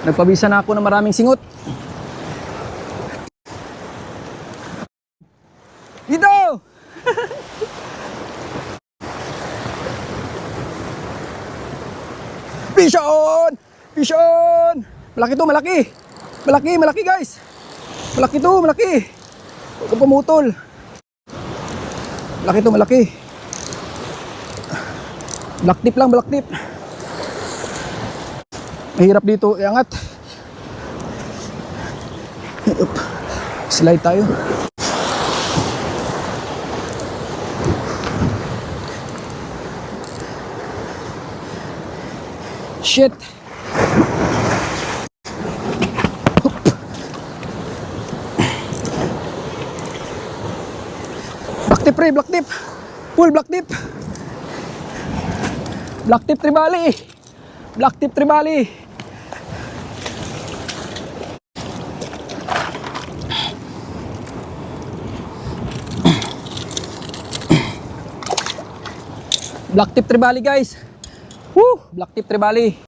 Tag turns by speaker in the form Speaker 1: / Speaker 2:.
Speaker 1: Nagpabisa na ako ng maraming singot. Dito! Fish on! Fish on! Malaki to, malaki! Malaki, malaki guys! Malaki to, malaki! Huwag kang pumutol. Malaki to, malaki. Black tip lang, black tip. Mahirap dito iangat. Slide tayo. Shit. Black tip pre, black tip. Full black tip. Black tip tribali. Black tip tribali. Black tip tribali guys. Woo! Black tip tribali.